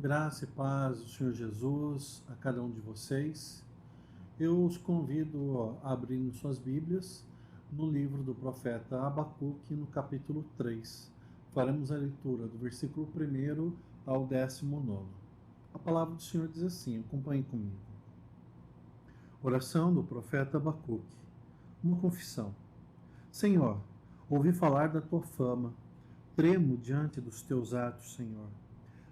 Graça e paz do Senhor Jesus a cada um de vocês. Eu os convido a abrir suas Bíblias no livro do profeta Abacuque, no capítulo 3. Faremos a leitura do versículo 1 ao 19. A palavra do Senhor diz assim, acompanhe comigo. Oração do profeta Abacuque. Uma confissão. Senhor, ouvi falar da tua fama, tremo diante dos teus atos, Senhor.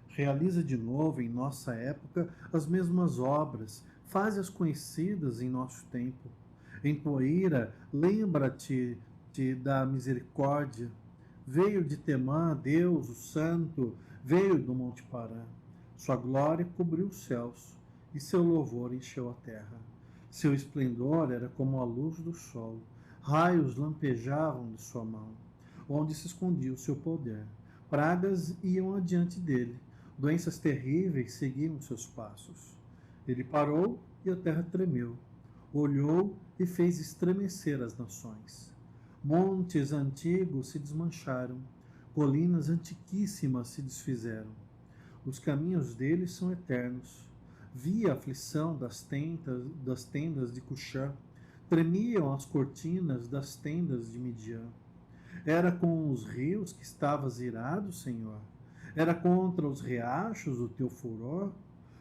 Realiza de novo em nossa época as mesmas obras, faze-as conhecidas em nosso tempo. Em tua ira, lembra-te da misericórdia. Veio de Temã, Deus, o Santo, veio do Monte Parã. Sua glória cobriu os céus, e seu louvor encheu a terra. Seu esplendor era como a luz do sol, raios lampejavam de sua mão, onde se escondia o seu poder. Pragas iam adiante dele, doenças terríveis seguiam seus passos. Ele parou e a terra tremeu. Olhou e fez estremecer as nações. Montes antigos se desmancharam. Colinas antiquíssimas se desfizeram. Os caminhos dele são eternos. Vi a aflição das tendas de Cuxã. Tremiam as cortinas das tendas de Midian. Era com os rios que estavas irado, Senhor? Era contra os riachos o teu furor?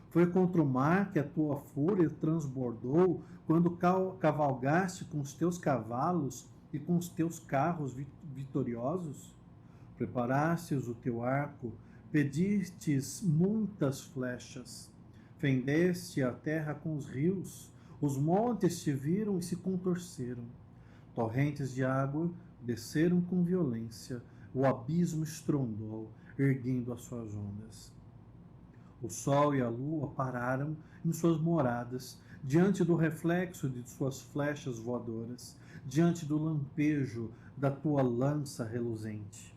Foi contra o mar que a tua fúria transbordou, quando cavalgaste com os teus cavalos e com os teus carros vitoriosos? Preparastes o teu arco, pedistes muitas flechas, fendeste a terra com os rios, os montes te viram e se contorceram. Torrentes de água desceram com violência, o abismo estrondou, erguendo as suas ondas. O sol e a lua pararam em suas moradas, diante do reflexo de suas flechas voadoras, diante do lampejo da tua lança reluzente.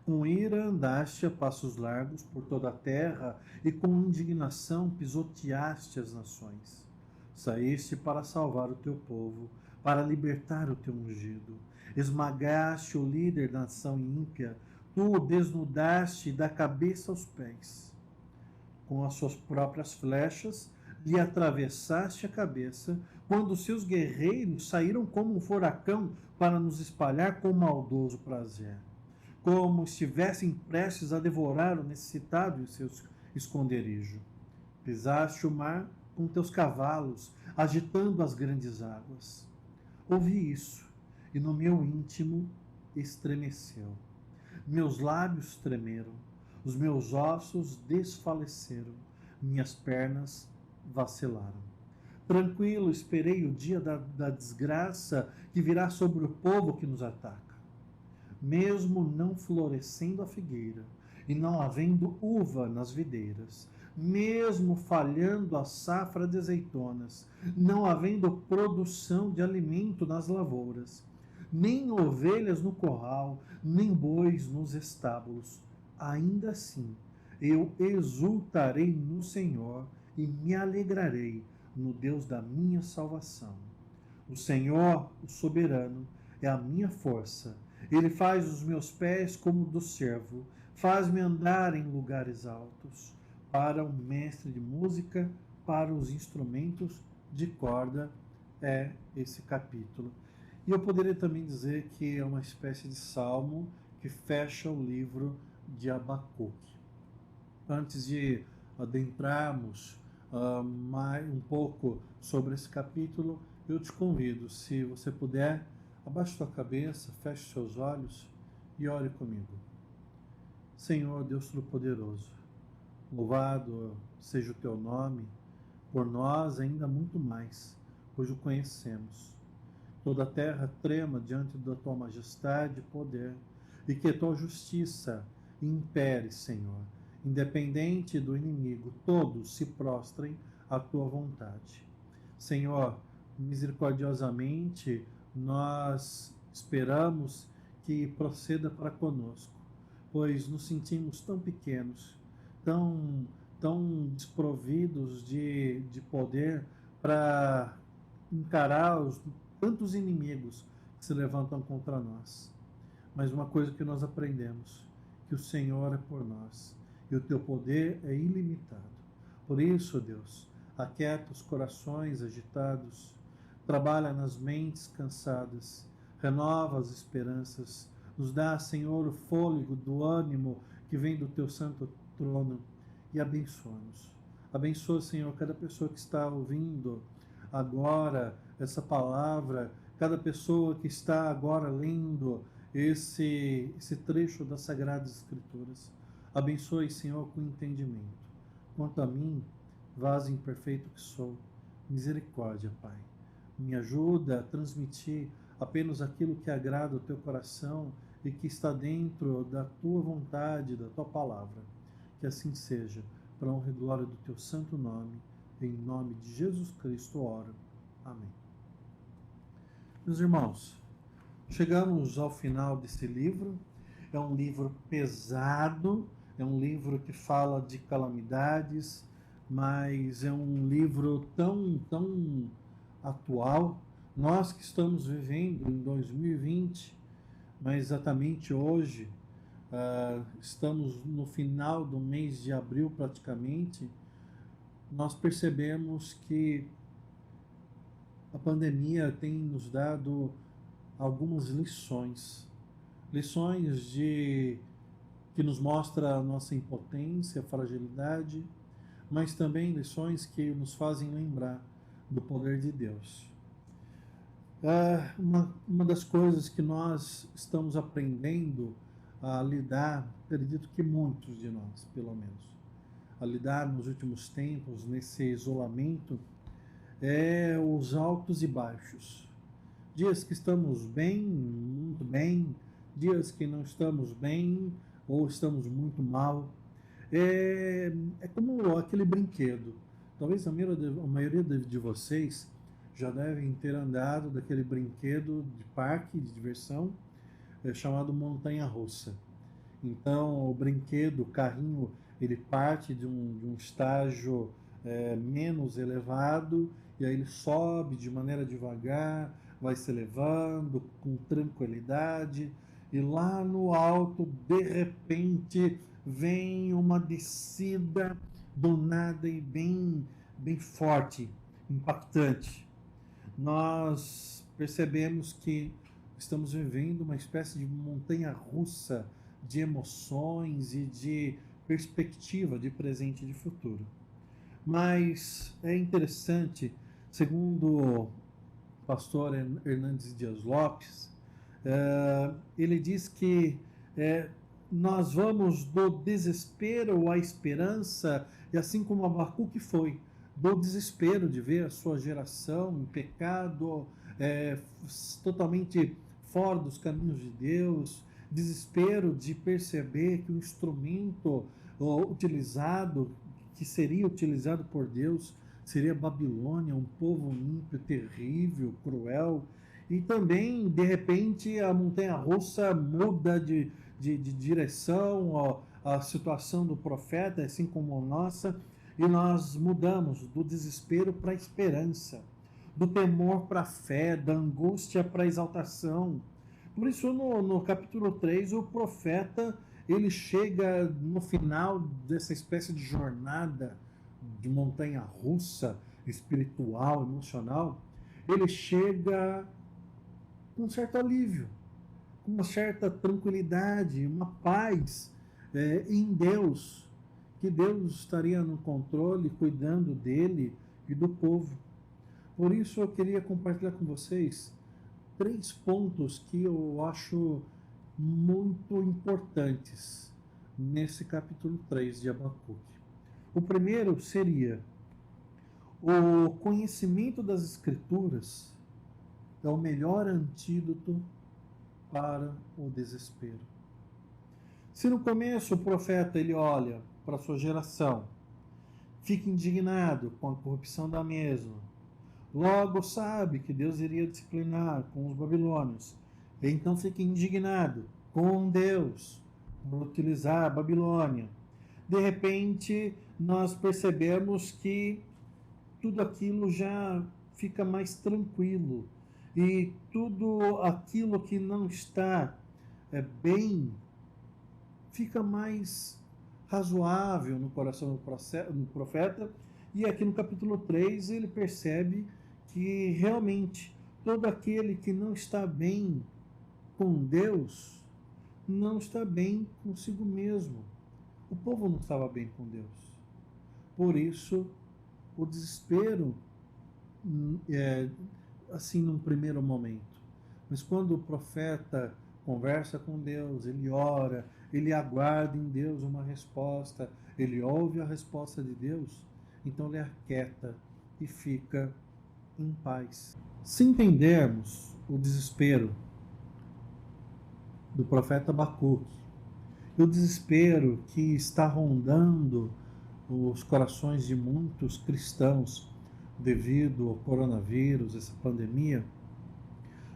Com ira andaste a passos largos por toda a terra e com indignação pisoteaste as nações. Saíste para salvar o teu povo, para libertar o teu ungido. Esmagaste o líder da nação ímpia, tu o desnudaste da cabeça aos pés. Com as suas próprias flechas, lhe atravessaste a cabeça, quando seus guerreiros saíram como um furacão para nos espalhar com maldoso prazer. Como estivessem prestes a devorar o necessitado em seu esconderijo. Pisaste o mar com teus cavalos, agitando as grandes águas. Ouvi isso, e no meu íntimo estremeceu. Meus lábios tremeram, os meus ossos desfaleceram, minhas pernas vacilaram. Tranquilo esperei o dia da desgraça que virá sobre o povo que nos ataca. Mesmo não florescendo a figueira, e não havendo uva nas videiras, mesmo falhando a safra de azeitonas, não havendo produção de alimento nas lavouras, nem ovelhas no corral, nem bois nos estábulos, ainda assim eu exultarei no Senhor e me alegrarei no Deus da minha salvação. O Senhor, o soberano, é a minha força. Ele faz os meus pés como do cervo, faz-me andar em lugares altos. Para o mestre de música, para os instrumentos de corda, é esse capítulo. E eu poderia também dizer que é uma espécie de salmo que fecha o livro de Abacuque. Antes de adentrarmos mais um pouco sobre esse capítulo, eu te convido, se você puder, abaixe sua cabeça, feche seus olhos e ore comigo. Senhor Deus Todo-Poderoso, louvado seja o teu nome, por nós ainda muito mais, pois o conhecemos. Toda a terra trema diante da tua majestade e poder, e que a tua justiça impere, Senhor. Independente do inimigo, todos se prostrem à tua vontade. Senhor, misericordiosamente, nós esperamos que proceda para conosco, pois nos sentimos tão pequenos, tão desprovidos de poder para encarar os tantos inimigos que se levantam contra nós. Mas uma coisa que nós aprendemos, que o Senhor é por nós. e o teu poder é ilimitado. Por isso, Deus, aquieta os corações agitados, trabalha nas mentes cansadas, renova as esperanças, nos dá, Senhor, o fôlego do ânimo que vem do teu santo trono e abençoa-nos. Abençoa, Senhor, cada pessoa que está ouvindo agora essa palavra, cada pessoa que está agora lendo esse trecho das Sagradas Escrituras. Abençoe, Senhor, com entendimento. Quanto a mim, vaso imperfeito que sou, misericórdia, Pai. Me ajuda a transmitir apenas aquilo que agrada o teu coração e que está dentro da tua vontade, da tua palavra. Que assim seja, para a honra e glória do teu santo nome, em nome de Jesus Cristo oro. Amém. Meus irmãos, chegamos ao final desse livro. É um livro pesado, é um livro que fala de calamidades, mas é um livro tão atual. Nós que estamos vivendo em 2020, mas exatamente hoje, estamos no final do mês de abril praticamente, nós percebemos que a pandemia tem nos dado algumas lições que nos mostra a nossa impotência, fragilidade, mas também lições que nos fazem lembrar do poder de Deus. Uma das coisas que nós estamos aprendendo a lidar, acredito que muitos de nós, pelo menos, a lidar nos últimos tempos, nesse isolamento, é os altos e baixos. Dias que estamos bem, muito bem, dias que não estamos bem ou estamos muito mal. É como aquele brinquedo. Talvez a maioria de vocês já devem ter andado daquele brinquedo de parque, de diversão, chamado montanha-russa. Então, o brinquedo, o carrinho, ele parte de um estágio menos elevado, e aí ele sobe de maneira devagar, vai se elevando com tranquilidade, e lá no alto, de repente, vem uma descida do nada e bem forte, impactante. Nós percebemos que estamos vivendo uma espécie de montanha-russa de emoções e de perspectiva de presente e de futuro. Mas é interessante, segundo o pastor Hernandes Dias Lopes, ele diz que nós vamos do desespero à esperança, e assim como Abacuque foi, do desespero de ver a sua geração em pecado, totalmente fora dos caminhos de Deus, desespero de perceber que o instrumento utilizado, que seria utilizado por Deus, seria Babilônia, um povo ímpio, terrível, cruel. E também, de repente, a montanha-russa muda de direção, a situação do profeta, assim como a nossa, e nós mudamos do desespero para a esperança, do temor para a fé, da angústia para a exaltação. Por isso, no capítulo 3, o profeta, ele chega no final dessa espécie de jornada de montanha-russa, espiritual, emocional, ele chega com um certo alívio, com uma certa tranquilidade, uma paz em Deus, que Deus estaria no controle, cuidando dele e do povo. Por isso eu queria compartilhar com vocês 3 pontos que eu acho muito importantes nesse capítulo 3 de Abacuque. O primeiro seria: o conhecimento das Escrituras é o melhor antídoto para o desespero. Se no começo o profeta ele olha para a sua geração, fica indignado com a corrupção da mesma, logo sabe que Deus iria disciplinar com os babilônios, então fica indignado com Deus por utilizar a Babilônia. De repente, nós percebemos que tudo aquilo já fica mais tranquilo, e tudo aquilo que não está bem fica mais razoável no coração do profeta, e aqui no capítulo 3 ele percebe que realmente todo aquele que não está bem com Deus não está bem consigo mesmo. O povo não estava bem com Deus. Por isso, o desespero, assim, num primeiro momento. Mas quando o profeta conversa com Deus, ele ora, ele aguarda em Deus uma resposta, ele ouve a resposta de Deus, então ele aquieta e fica em paz. Se entendermos o desespero do profeta Abacuque, e o desespero que está rondando os corações de muitos cristãos devido ao coronavírus, essa pandemia,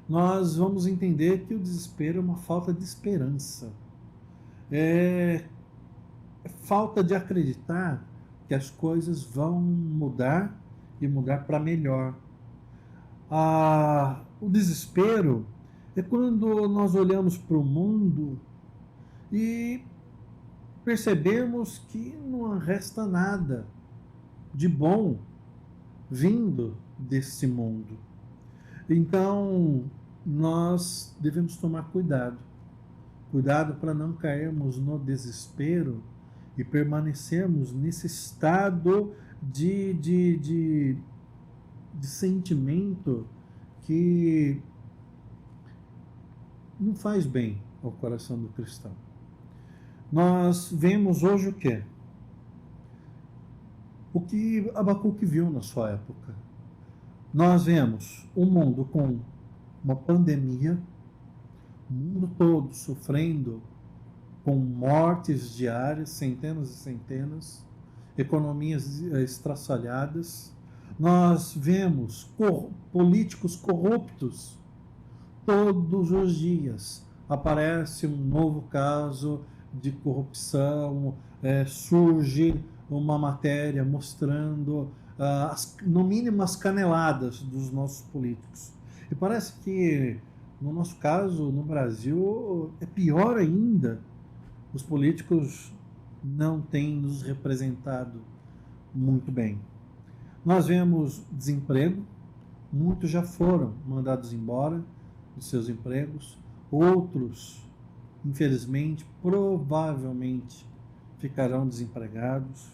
nós vamos entender que o desespero é uma falta de esperança. É falta de acreditar que as coisas vão mudar e mudar para melhor. O desespero é quando nós olhamos para o mundo e percebemos que não resta nada de bom vindo desse mundo. Então, nós devemos tomar cuidado para não cairmos no desespero e permanecermos nesse estado de sentimento que não faz bem ao coração do cristão. Nós vemos hoje o quê? O que Abacuque viu na sua época. Nós vemos um mundo com uma pandemia, o mundo todo sofrendo com mortes diárias, centenas e centenas, economias estraçalhadas. Nós vemos políticos corruptos. Todos os dias aparece um novo caso de corrupção, surge uma matéria mostrando, no mínimo, as caneladas dos nossos políticos. E parece que, no nosso caso, no Brasil, é pior ainda. Os políticos não têm nos representado muito bem. Nós vemos desemprego, muitos já foram mandados embora de seus empregos, outros, infelizmente, provavelmente ficarão desempregados.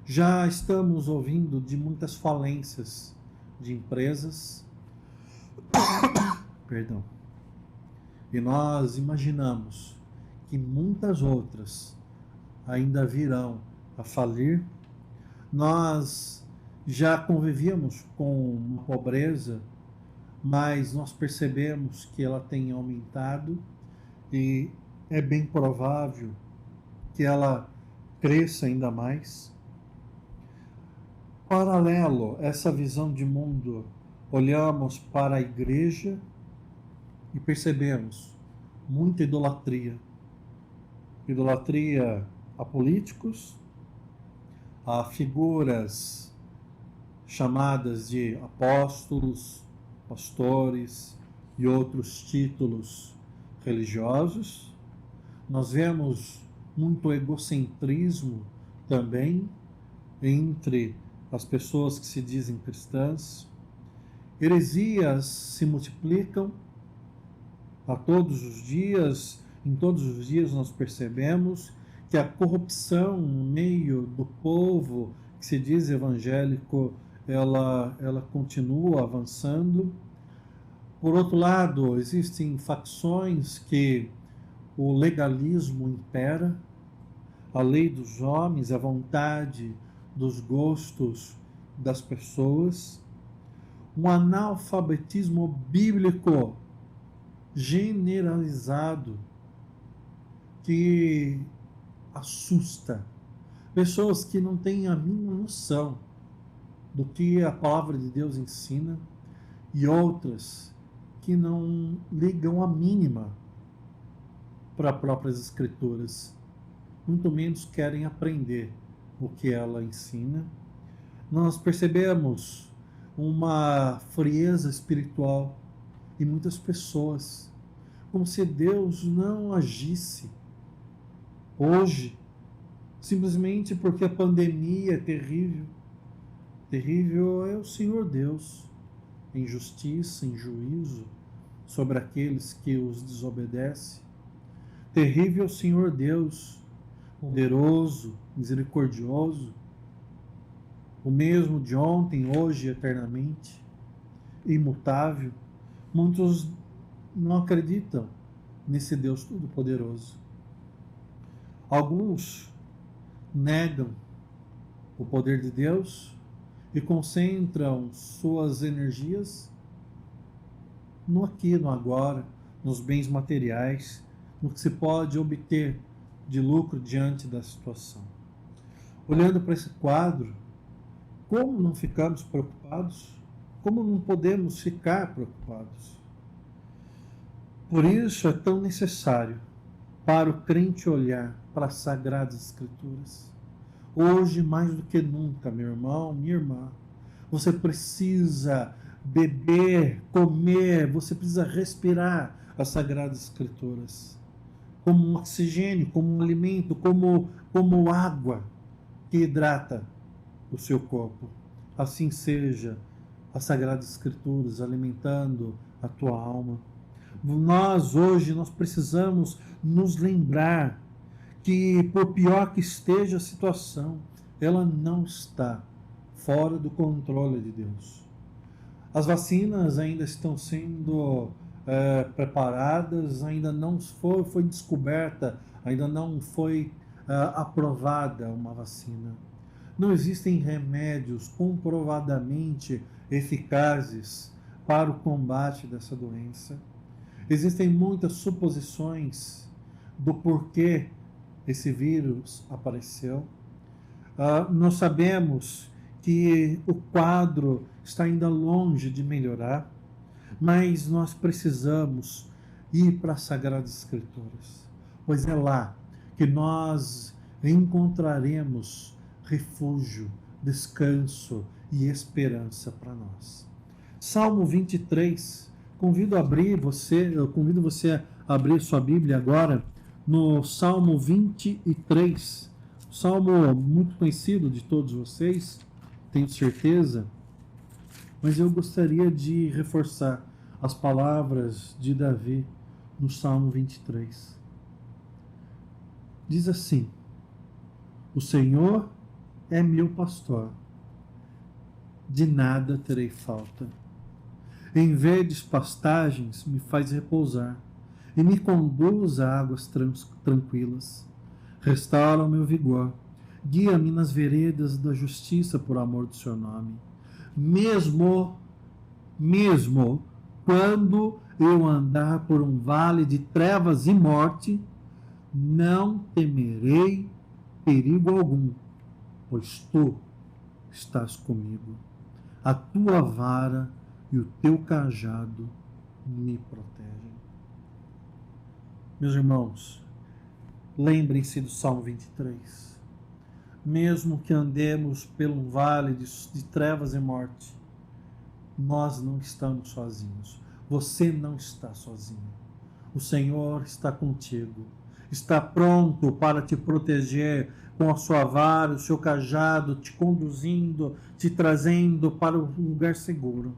Já estamos ouvindo de muitas falências de empresas. Perdão. E nós imaginamos que muitas outras ainda virão a falir. Nós já convivíamos com uma pobreza, mas nós percebemos que ela tem aumentado e é bem provável que ela cresça ainda mais. Paralelo a essa visão de mundo, olhamos para a igreja e percebemos muita idolatria. Idolatria a políticos, a figuras chamadas de apóstolos, pastores e outros títulos religiosos. Nós vemos muito egocentrismo também entre as pessoas que se dizem cristãs. Heresias se multiplicam a todos os dias. Em todos os dias nós percebemos que a corrupção no meio do povo que se diz evangélico, ela continua avançando. Por outro lado, existem facções que o legalismo impera, a lei dos homens, a vontade dos gostos das pessoas, um analfabetismo bíblico generalizado que assusta. Pessoas que não têm a mínima noção do que a palavra de Deus ensina e outras que não ligam a mínima para as próprias escrituras, muito menos querem aprender o que ela ensina. Nós percebemos uma frieza espiritual em muitas pessoas, como se Deus não agisse. Hoje, simplesmente porque a pandemia é terrível. Terrível é o Senhor Deus, em justiça, em juízo, sobre aqueles que os desobedecem. Terrível é o Senhor Deus, poderoso, misericordioso, o mesmo de ontem, hoje e eternamente, imutável. Muitos não acreditam nesse Deus todo-poderoso. Alguns negam o poder de Deus e concentram suas energias no aqui, no agora, nos bens materiais, no que se pode obter de lucro diante da situação. Olhando para esse quadro, como não ficamos preocupados? Como não podemos ficar preocupados? Por isso é tão necessário para o crente olhar para as Sagradas Escrituras. Hoje, mais do que nunca, meu irmão, minha irmã, você precisa beber, comer, você precisa respirar as Sagradas Escrituras como um oxigênio, como um alimento, como água que hidrata o seu corpo. Assim seja as Sagradas Escrituras alimentando a tua alma. Hoje, nós precisamos nos lembrar que, por pior que esteja a situação, ela não está fora do controle de Deus. As vacinas ainda estão sendo preparadas, ainda não foi descoberta, ainda não foi aprovada uma vacina. Não existem remédios comprovadamente eficazes para o combate dessa doença. Existem muitas suposições do porquê esse vírus apareceu. Nós sabemos que o quadro está ainda longe de melhorar, mas nós precisamos ir para as Sagradas Escrituras, pois é lá que nós encontraremos refúgio, descanso e esperança para nós. Salmo 23, eu convido você a abrir sua Bíblia agora no Salmo 23, salmo muito conhecido de todos vocês, tenho certeza, mas eu gostaria de reforçar as palavras de Davi no Salmo 23. Diz assim: o Senhor é meu pastor, de nada terei falta. Em verdes pastagens me faz repousar e me conduz a águas tranquilas. Restaura o meu vigor, guia-me nas veredas da justiça por amor do seu nome. Mesmo quando eu andar por um vale de trevas e morte, não temerei perigo algum, pois tu estás comigo. A tua vara e o teu cajado me protegem. Meus irmãos, lembrem-se do Salmo 23. Mesmo que andemos pelo vale de trevas e morte, nós não estamos sozinhos. Você não está sozinho. O Senhor está contigo. Está pronto para te proteger com a sua vara, o seu cajado, te conduzindo, te trazendo para um lugar seguro.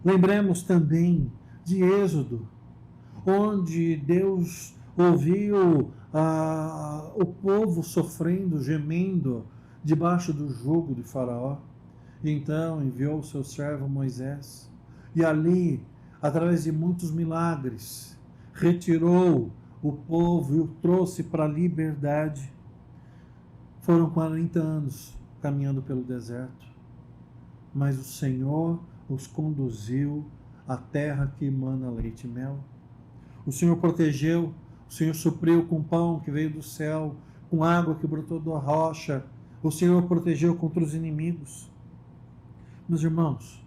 Lembremos também de Êxodo, onde Deus ouviu o povo sofrendo, gemendo debaixo do jugo de Faraó. Então enviou o seu servo Moisés, e ali, através de muitos milagres, retirou o povo e o trouxe para a liberdade. Foram 40 anos caminhando pelo deserto, mas o Senhor os conduziu à terra que emana leite e mel. O Senhor protegeu, o Senhor supriu com pão que veio do céu, com água que brotou da rocha. O Senhor protegeu contra os inimigos. Meus irmãos,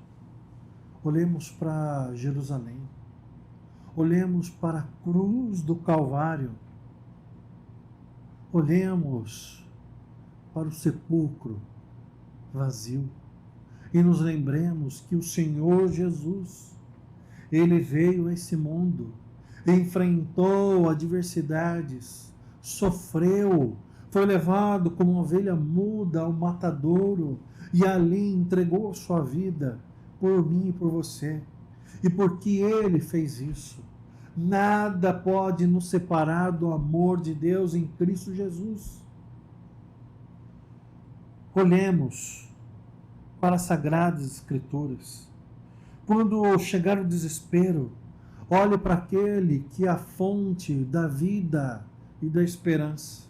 olhemos para Jerusalém, olhemos para a cruz do Calvário, olhemos para o sepulcro vazio e nos lembremos que o Senhor Jesus, Ele veio a esse mundo, enfrentou adversidades, sofreu, foi levado como ovelha muda ao matadouro e ali entregou a sua vida por mim e por você. E porque ele fez isso, nada pode nos separar do amor de Deus em Cristo Jesus. Olhemos para as Sagradas Escrituras. Quando chegar o desespero, olhe para aquele que é a fonte da vida e da esperança.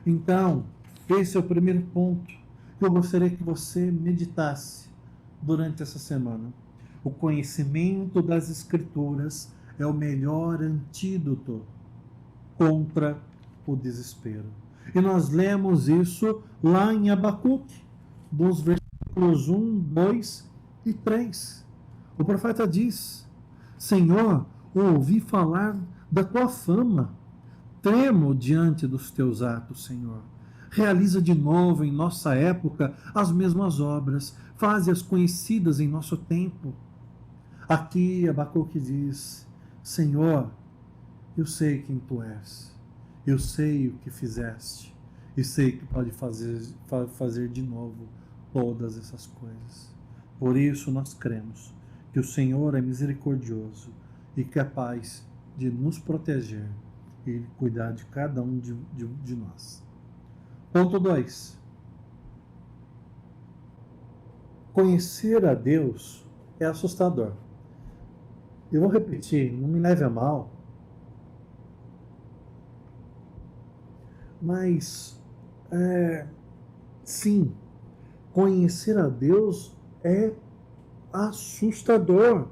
Então, esse é o primeiro ponto que eu gostaria que você meditasse durante essa semana. O conhecimento das Escrituras é o melhor antídoto contra o desespero. E nós lemos isso lá em Abacuque, dos versículos 1, 2 e 3. O profeta diz: Senhor, ouvi falar da tua fama, tremo diante dos teus atos, Senhor. Realiza de novo em nossa época as mesmas obras, faze-as conhecidas em nosso tempo. Aqui Abacuque diz: Senhor, eu sei quem tu és, eu sei o que fizeste, e sei que pode fazer de novo todas essas coisas. Por isso nós cremos que o Senhor é misericordioso e capaz de nos proteger e cuidar de cada um de nós. Ponto 2. Conhecer a Deus é assustador. Eu vou repetir, não me leve a mal, mas sim, conhecer a Deus é assustador.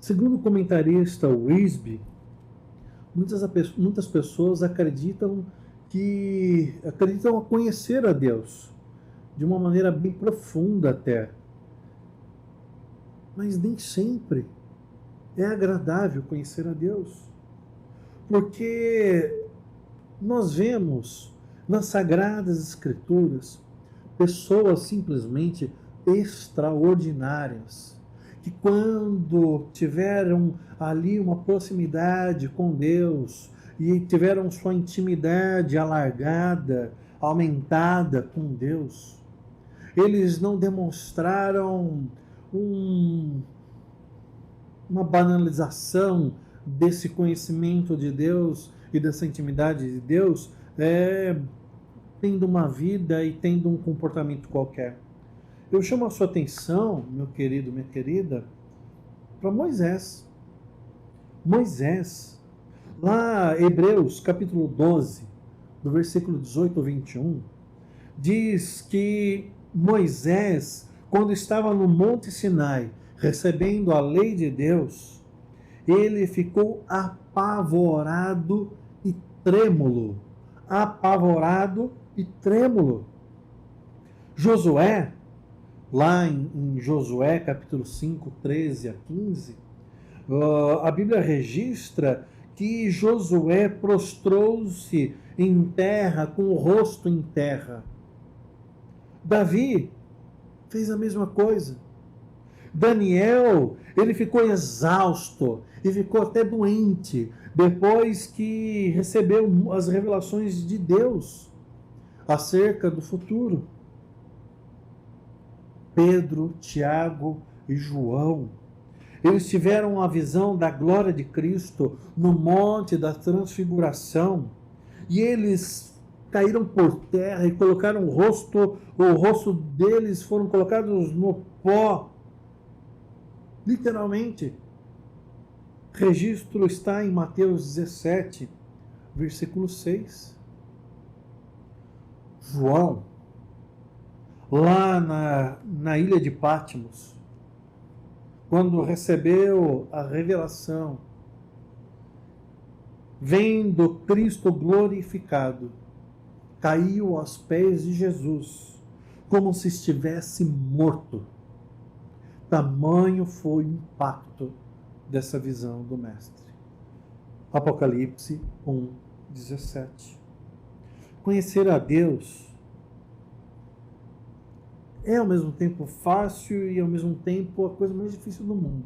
Segundo o comentarista Wisby, muitas pessoas acreditam a conhecer a Deus de uma maneira bem profunda até, mas nem sempre é agradável conhecer a Deus, porque nós vemos nas Sagradas Escrituras pessoas simplesmente extraordinárias, que quando tiveram ali uma proximidade com Deus e tiveram sua intimidade alargada, aumentada com Deus, eles não demonstraram uma banalização desse conhecimento de Deus e dessa intimidade de Deus, tendo uma vida e tendo um comportamento qualquer. Eu chamo a sua atenção, meu querido, minha querida, para Moisés. Moisés, lá Hebreus capítulo 12, do versículo 18 ao 21, diz que Moisés, quando estava no Monte Sinai, recebendo a lei de Deus, ele ficou apavorado e trêmulo. Apavorado e trêmulo. Josué, lá em Josué capítulo 5, 13 a 15, a Bíblia registra que Josué prostrou-se em terra, com o rosto em terra. Davi fez a mesma coisa. Daniel, ele ficou exausto e ficou até doente depois que recebeu as revelações de Deus acerca do futuro. Pedro, Tiago e João, eles tiveram a visão da glória de Cristo no monte da transfiguração e eles caíram por terra e colocaram o rosto deles foram colocados no pó. Literalmente. Registro está em Mateus 17, versículo 6. João, lá na ilha de Patmos, quando recebeu a revelação, vendo Cristo glorificado, caiu aos pés de Jesus, como se estivesse morto. Tamanho foi o impacto dessa visão do Mestre. Apocalipse 1, 17. Conhecer a Deus é ao mesmo tempo fácil e ao mesmo tempo a coisa mais difícil do mundo.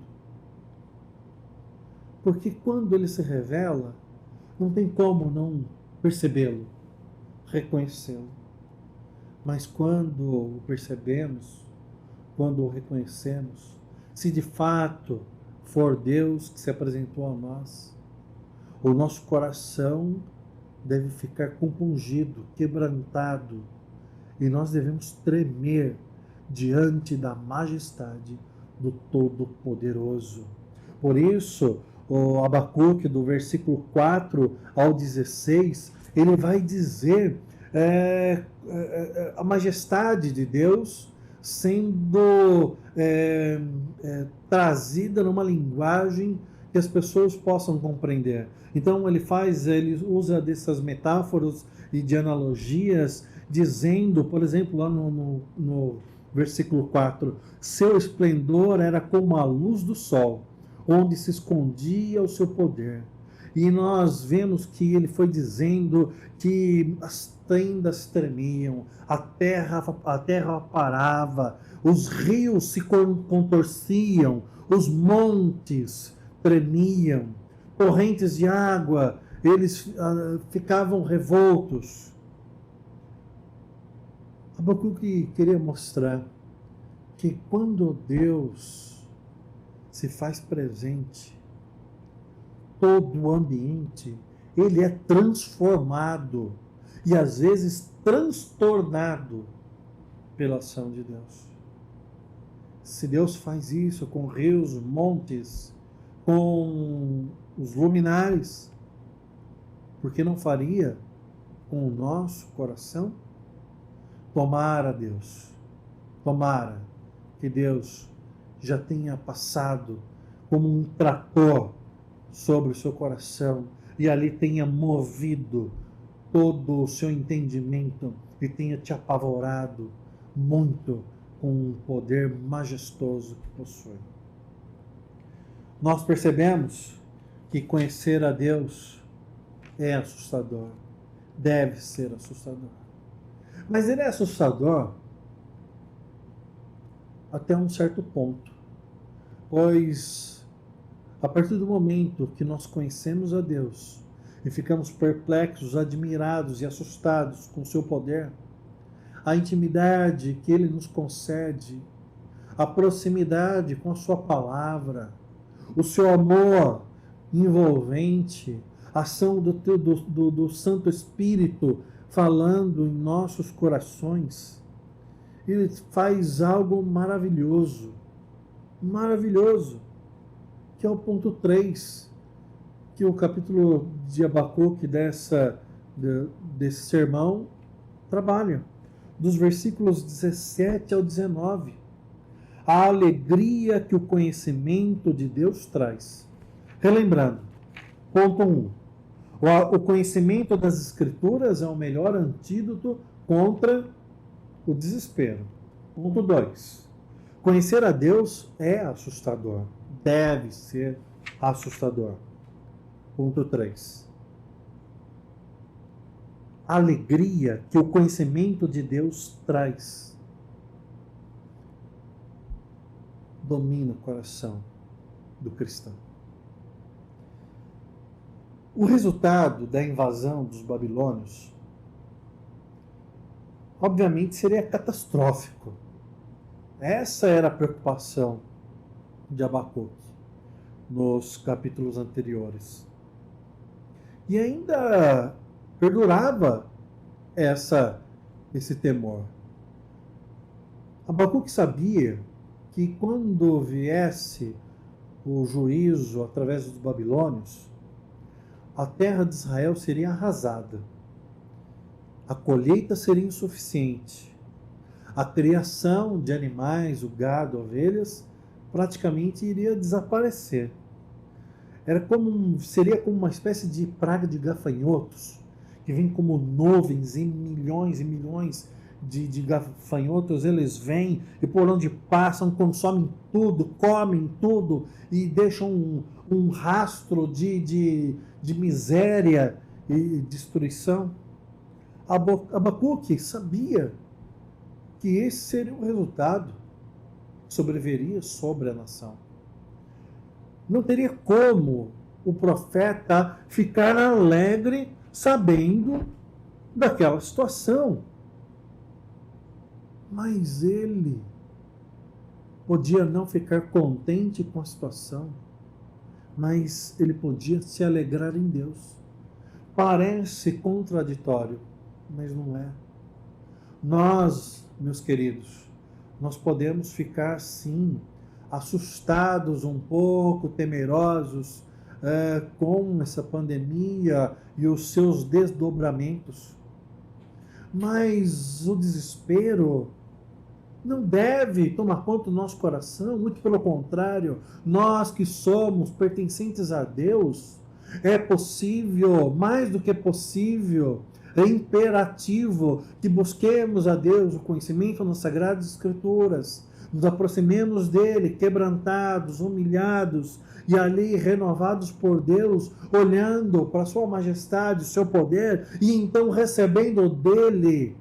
Porque quando ele se revela, não tem como não percebê-lo. reconhecê-lo. Mas quando o percebemos, quando o reconhecemos, se de fato for Deus que se apresentou a nós, o nosso coração deve ficar compungido, quebrantado, e nós devemos tremer diante da majestade do Todo-Poderoso. Por isso, o Abacuque, do versículo 4 ao 16, ele vai dizer a majestade de Deus sendo trazida numa linguagem que as pessoas possam compreender. Então ele usa dessas metáforas e de analogias, dizendo, por exemplo, lá no versículo 4, seu esplendor era como a luz do sol, onde se escondia o seu poder. E nós vemos que ele foi dizendo que as tendas tremiam, a terra parava, os rios se contorciam, os montes tremiam, correntes de água, eles ficavam revoltos. Abacuque queria mostrar que quando Deus se faz presente, todo o ambiente, ele é transformado e às vezes transtornado pela ação de Deus. Se Deus faz isso com rios, montes, com os luminares, por que não faria com o nosso coração? Tomara, Deus, tomara que Deus já tenha passado como um trator sobre o seu coração e ali tenha movido todo o seu entendimento e tenha te apavorado muito com o poder majestoso que possui. Nós percebemos que conhecer a Deus é assustador, deve ser assustador. Mas ele é assustador até um certo ponto, pois a partir do momento que nós conhecemos a Deus e ficamos perplexos, admirados e assustados com o seu poder, a intimidade que ele nos concede, a proximidade com a sua palavra, o seu amor envolvente, a ação do Santo Espírito falando em nossos corações, ele faz algo maravilhoso, maravilhoso, que é o ponto 3, que o capítulo de Abacuque desse sermão trabalha, dos versículos 17 ao 19. A alegria que o conhecimento de Deus traz. Relembrando, ponto 1. O conhecimento das Escrituras é o melhor antídoto contra o desespero. Ponto 2. Conhecer a Deus é assustador. Deve ser assustador. Ponto 3. A alegria que o conhecimento de Deus traz domina o coração do cristão. O resultado da invasão dos babilônios, obviamente, seria catastrófico. Essa era a preocupação de Abacuque nos capítulos anteriores. E ainda perdurava esse temor. Abacuque sabia que quando viesse o juízo através dos babilônios, a terra de Israel seria arrasada, a colheita seria insuficiente, a criação de animais, o gado, ovelhas, praticamente iria desaparecer. Seria como uma espécie de praga de gafanhotos, que vem como nuvens e milhões de gafanhotos, eles vêm e por onde passam consomem tudo, comem tudo e deixam um rastro de miséria e destruição. Abacuque sabia que esse seria o resultado que sobreviria sobre a nação. Não teria como o profeta ficar alegre sabendo daquela situação. Mas ele podia não ficar contente com a situação, mas ele podia se alegrar em Deus. Parece contraditório, mas não é. Nós, meus queridos, nós podemos ficar, sim, assustados um pouco, temerosos com essa pandemia e os seus desdobramentos. Mas o desespero não deve tomar conta do nosso coração, muito pelo contrário, nós que somos pertencentes a Deus, é possível, mais do que possível, é imperativo que busquemos a Deus o conhecimento nas Sagradas Escrituras, nos aproximemos dele, quebrantados, humilhados, e ali renovados por Deus, olhando para a sua majestade, o seu poder, e então recebendo dele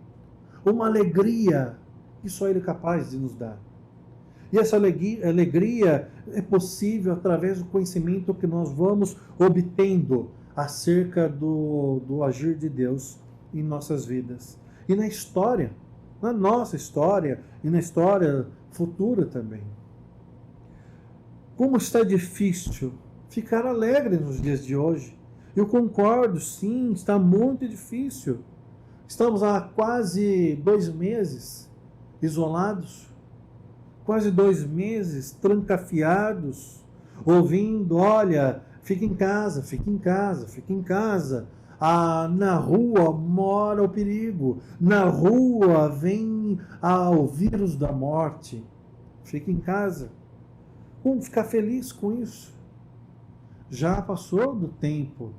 uma alegria que só ele é capaz de nos dar. E essa alegria é possível através do conhecimento que nós vamos obtendo acerca do agir de Deus em nossas vidas. E na história, na nossa história e na história futura também. Como está difícil ficar alegre nos dias de hoje. Eu concordo, sim, está muito difícil. Estamos há quase 2 meses isolados, quase 2 meses trancafiados, ouvindo, olha, fica em casa, fica em casa, fica em casa. Na rua mora o perigo, na rua vem o vírus da morte. Fica em casa. Vamos ficar feliz com isso. Já passou do tempo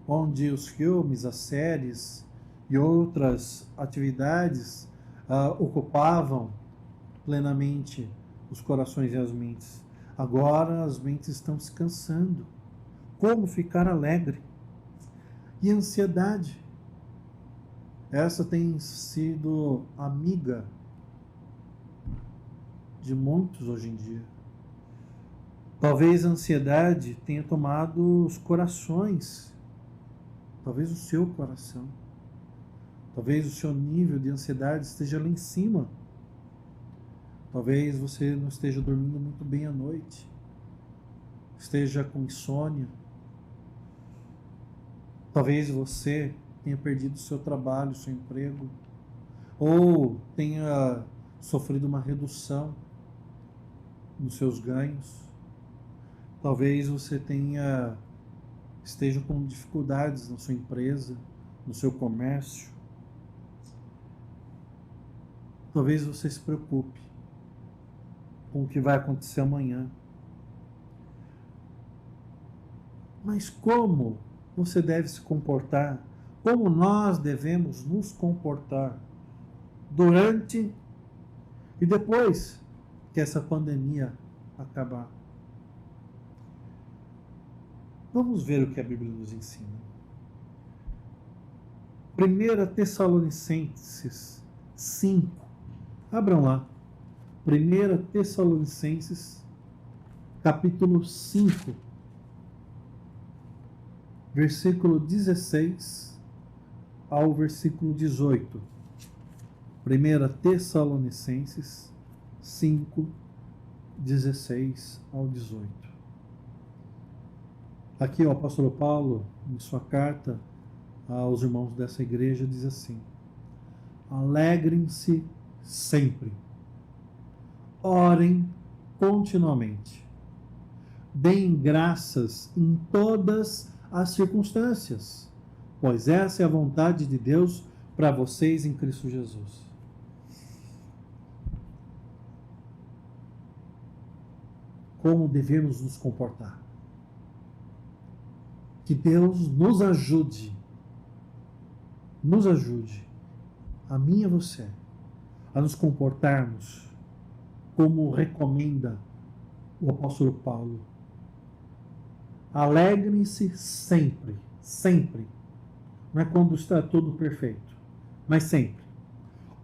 onde os filmes, as séries e outras atividades ocupavam plenamente os corações e as mentes. Agora as mentes estão se cansando. Como ficar alegre? E a ansiedade? Essa tem sido amiga de muitos hoje em dia. Talvez a ansiedade tenha tomado os corações, talvez o seu coração. Talvez o seu nível de ansiedade esteja lá em cima. Talvez você não esteja dormindo muito bem à noite. Esteja com insônia. Talvez você tenha perdido o seu trabalho, o seu emprego. Ou tenha sofrido uma redução nos seus ganhos. Talvez você esteja com dificuldades na sua empresa, no seu comércio. Talvez você se preocupe com o que vai acontecer amanhã. Mas como você deve se comportar? Como nós devemos nos comportar durante e depois que essa pandemia acabar? Vamos ver o que a Bíblia nos ensina. 1 Tessalonicenses 5. Abram lá. 1 Tessalonicenses, capítulo 5, versículo 16 ao versículo 18. 1 Tessalonicenses 5, 16 ao 18. Aqui o apóstolo Paulo, em sua carta aos irmãos dessa igreja, diz assim: alegrem-se sempre, orem continuamente, deem graças em todas as circunstâncias, pois essa é a vontade de Deus para vocês em Cristo Jesus. Como devemos nos comportar? Que Deus nos ajude, a mim e a você, a nos comportarmos como recomenda o apóstolo Paulo. Alegrem-se sempre, sempre. Não é quando está tudo perfeito, mas sempre.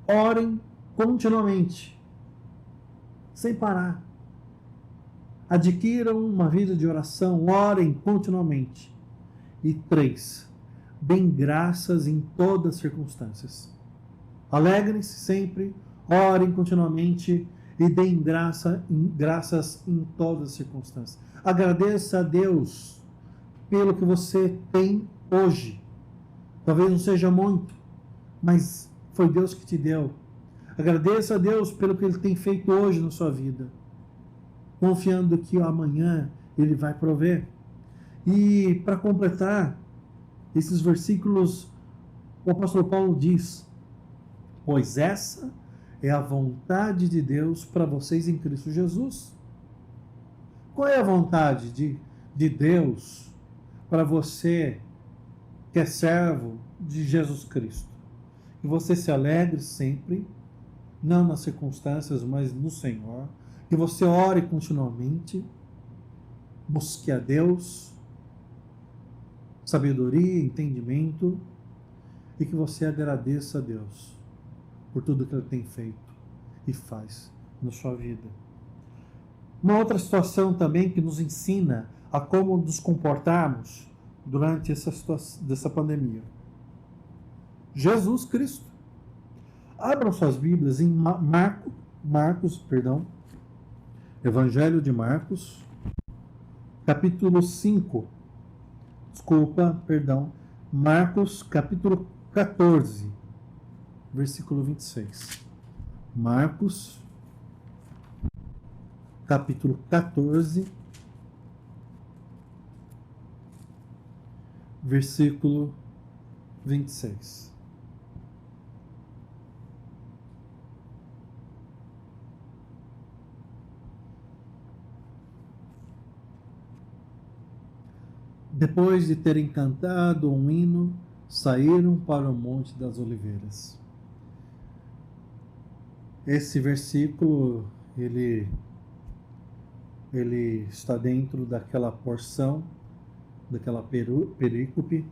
Orem continuamente, sem parar. Adquiram uma vida de oração, orem continuamente. E 3, deem graças em todas as circunstâncias. Alegrem-se sempre, orem continuamente e deem graças em todas as circunstâncias. Agradeça a Deus pelo que você tem hoje. Talvez não seja muito, mas foi Deus que te deu. Agradeça a Deus pelo que Ele tem feito hoje na sua vida, confiando que amanhã Ele vai prover. E para completar esses versículos, o apóstolo Paulo diz: pois essa é a vontade de Deus para vocês em Cristo Jesus. Qual é a vontade de Deus para você que é servo de Jesus Cristo? Que você se alegre sempre, não nas circunstâncias, mas no Senhor. Que você ore continuamente, busque a Deus, sabedoria, entendimento, e que você agradeça a Deus por tudo que Ele tem feito e faz na sua vida. Uma outra situação também que nos ensina a como nos comportarmos durante dessa pandemia. Jesus Cristo. Abram suas Bíblias em Evangelho de Marcos, capítulo 5. Marcos, capítulo 14, versículo 26. Marcos, capítulo 14, versículo 26. Depois de terem cantado um hino, saíram para o Monte das Oliveiras. Esse versículo, ele está dentro daquela porção, daquela perícope,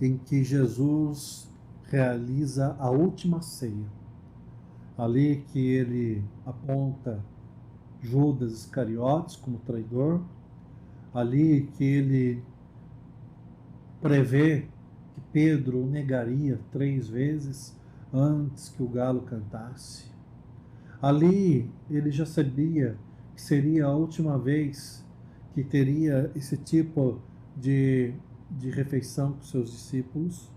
em que Jesus realiza a última ceia. Ali que ele aponta Judas Iscariotes como traidor, ali que ele prevê que Pedro o negaria 3 vezes antes que o galo cantasse. Ali ele já sabia que seria a última vez que teria esse tipo de refeição com seus discípulos.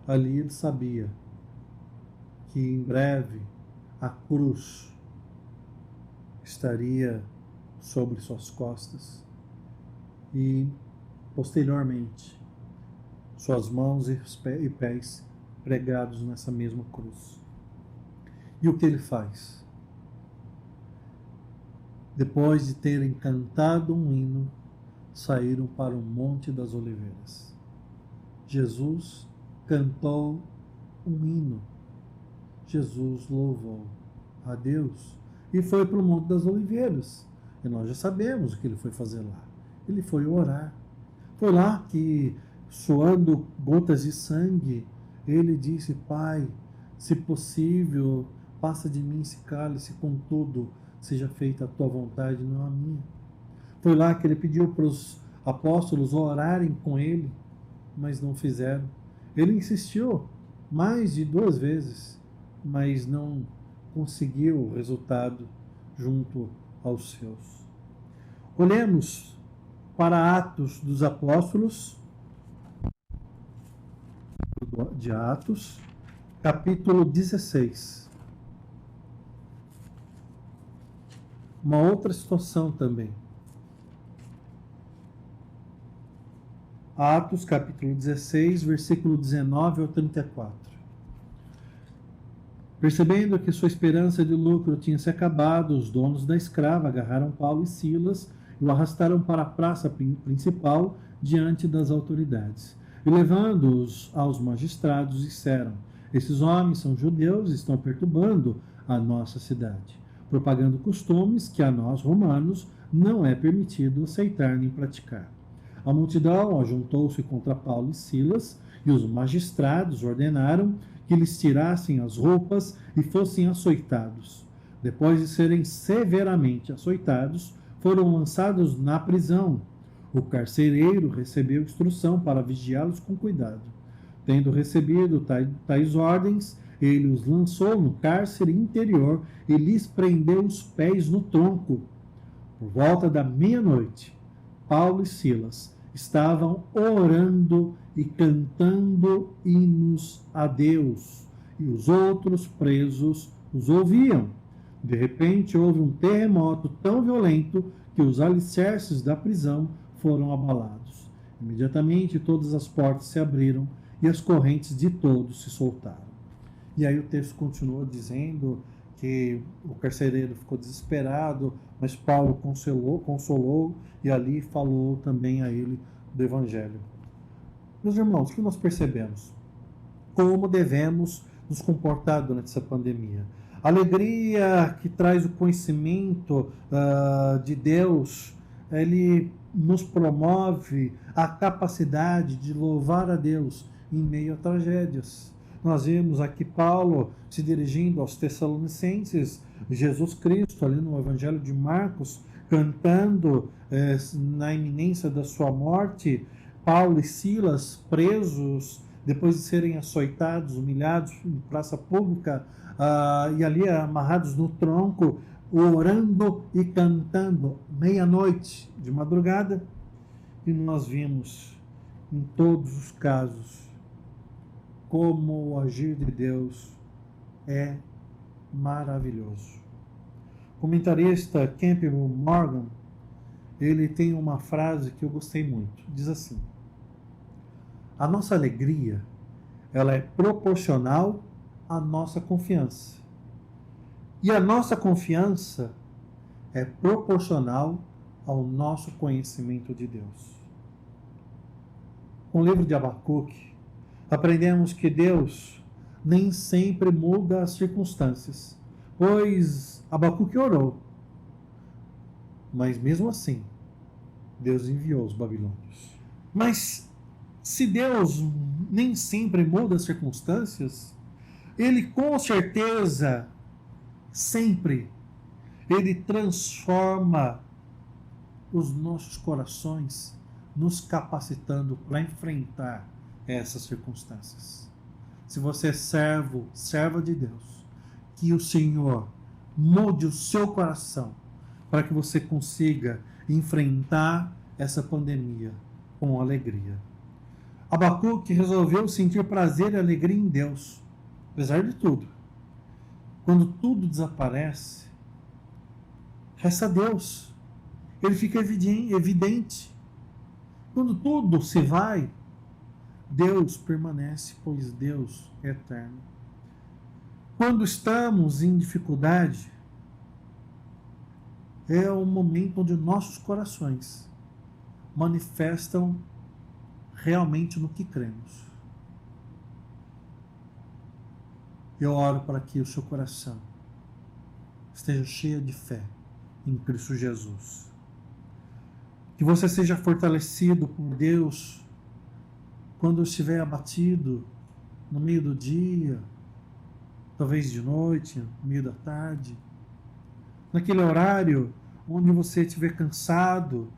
Ali ele sabia que em breve a cruz estaria sobre suas costas e, posteriormente, suas mãos e pés pregados nessa mesma cruz. E o que ele faz? Depois de terem cantado um hino, saíram para o Monte das Oliveiras. Jesus cantou um hino. Jesus louvou a Deus e foi para o Monte das Oliveiras. E nós já sabemos o que ele foi fazer lá. Ele foi orar. Foi lá que, suando gotas de sangue, ele disse: Pai, se possível, passa de mim esse cálice, contudo, seja feita a tua vontade, não a minha. Foi lá que ele pediu para os apóstolos orarem com ele, mas não fizeram. Ele insistiu mais de 2 vezes, mas não conseguiu o resultado junto aos seus. Olhemos para Atos dos Apóstolos, de Atos, capítulo 16. Uma outra situação também. Atos, capítulo 16, versículo 19 ao 34. Percebendo que sua esperança de lucro tinha se acabado, os donos da escrava agarraram Paulo e Silas e o arrastaram para a praça principal diante das autoridades. E levando-os aos magistrados, disseram: esses homens são judeus e estão perturbando a nossa cidade, propagando costumes que a nós, romanos, não é permitido aceitar nem praticar. A multidão ajuntou-se contra Paulo e Silas, e os magistrados ordenaram que lhes tirassem as roupas e fossem açoitados. Depois de serem severamente açoitados, foram lançados na prisão. O carcereiro recebeu instrução para vigiá-los com cuidado. Tendo recebido tais ordens, ele os lançou no cárcere interior e lhes prendeu os pés no tronco. Por volta da meia-noite, Paulo e Silas estavam orando e cantando hinos a Deus, e os outros presos os ouviam. De repente, houve um terremoto tão violento que os alicerces da prisão foram abalados. Imediatamente, todas as portas se abriram e as correntes de todos se soltaram. E aí o texto continua dizendo que o carcereiro ficou desesperado, mas Paulo consolou e ali falou também a ele do Evangelho. Meus irmãos, o que nós percebemos? Como devemos nos comportar durante essa pandemia? A alegria que traz o conhecimento de Deus, ele nos promove a capacidade de louvar a Deus em meio a tragédias. Nós vemos aqui Paulo se dirigindo aos Tessalonicenses, Jesus Cristo, ali no Evangelho de Marcos, cantando na iminência da sua morte, Paulo e Silas presos, depois de serem açoitados, humilhados em praça pública, e ali amarrados no tronco, orando e cantando, meia-noite, de madrugada. E nós vimos em todos os casos como o agir de Deus é maravilhoso. O comentarista Campbell Morgan, ele tem uma frase que eu gostei muito. Diz assim: a nossa alegria, ela é proporcional à nossa confiança. E a nossa confiança é proporcional ao nosso conhecimento de Deus. Com o livro de Abacuque, aprendemos que Deus nem sempre muda as circunstâncias, pois Abacuque orou, mas mesmo assim, Deus enviou os babilônios. Mas se Deus nem sempre muda as circunstâncias, Ele com certeza, sempre, Ele transforma os nossos corações, nos capacitando para enfrentar essas circunstâncias. Se você é servo, serva de Deus, que o Senhor mude o seu coração para que você consiga enfrentar essa pandemia com alegria. Abacuque resolveu sentir prazer e alegria em Deus, apesar de tudo. Quando tudo desaparece, resta Deus. Ele fica evidente. Quando tudo se vai, Deus permanece, pois Deus é eterno. Quando estamos em dificuldade, é o momento onde nossos corações manifestam realmente no que cremos. Eu oro para que o seu coração esteja cheio de fé em Cristo Jesus. Que você seja fortalecido por Deus quando estiver abatido no meio do dia, talvez de noite, no meio da tarde, naquele horário onde você estiver cansado,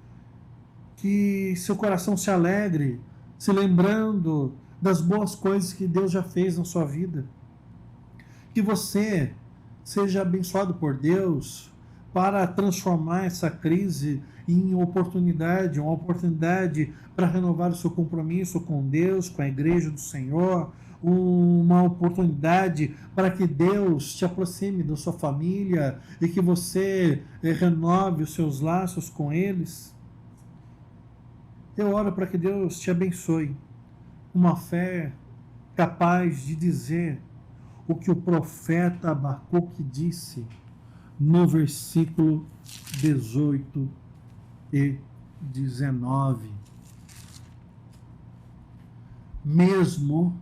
que seu coração se alegre, se lembrando das boas coisas que Deus já fez na sua vida. Que você seja abençoado por Deus para transformar essa crise em oportunidade, uma oportunidade para renovar o seu compromisso com Deus, com a igreja do Senhor, uma oportunidade para que Deus te aproxime da sua família e que você renove os seus laços com eles. Eu oro para que Deus te abençoe, uma fé capaz de dizer o que o profeta Abacuque disse no versículo 18 e 19. Mesmo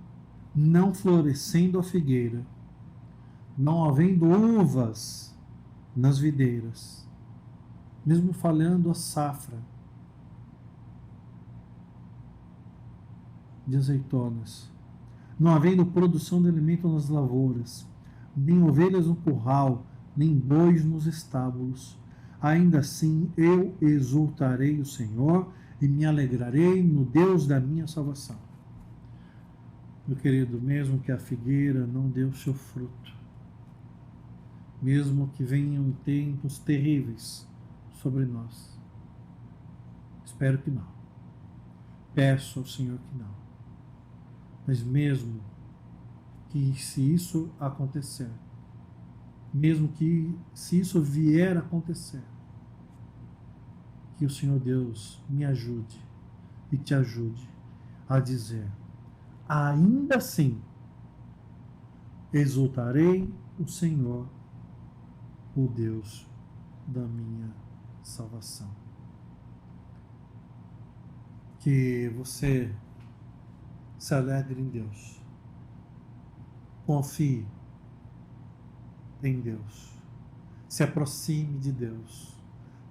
não florescendo a figueira, não havendo uvas nas videiras, mesmo falhando a safra de azeitonas, não havendo produção de alimento nas lavouras, nem ovelhas no curral, nem bois nos estábulos, ainda assim eu exultarei o Senhor e me alegrarei no Deus da minha salvação. Meu querido, mesmo que a figueira não dê o seu fruto, mesmo que venham tempos terríveis sobre nós, espero que não. Peço ao Senhor que não. Mas mesmo que se isso acontecer, mesmo que se isso vier a acontecer, que o Senhor Deus me ajude e te ajude a dizer: ainda assim, exultarei o Senhor, o Deus da minha salvação. Que você se alegre em Deus. Confie em Deus. Se aproxime de Deus.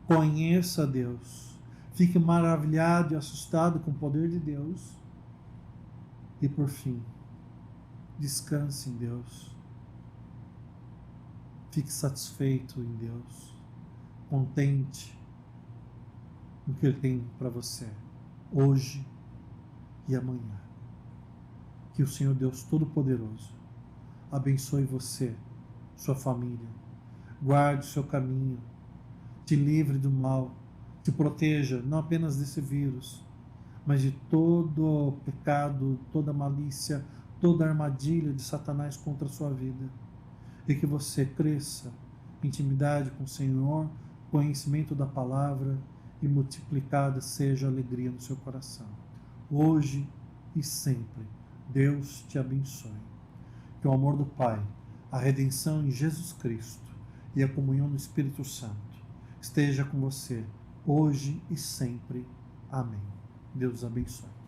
Conheça Deus. Fique maravilhado e assustado com o poder de Deus. E por fim, descanse em Deus. Fique satisfeito em Deus. Contente no que Ele tem para você, hoje e amanhã. Que o Senhor Deus Todo-Poderoso abençoe você, sua família, guarde o seu caminho, te livre do mal, te proteja não apenas desse vírus, mas de todo pecado, toda malícia, toda armadilha de Satanás contra a sua vida. E que você cresça em intimidade com o Senhor, conhecimento da palavra, e multiplicada seja a alegria no seu coração. Hoje e sempre, Deus te abençoe. Que o amor do Pai, a redenção em Jesus Cristo e a comunhão do Espírito Santo esteja com você, hoje e sempre. Amém. Deus abençoe.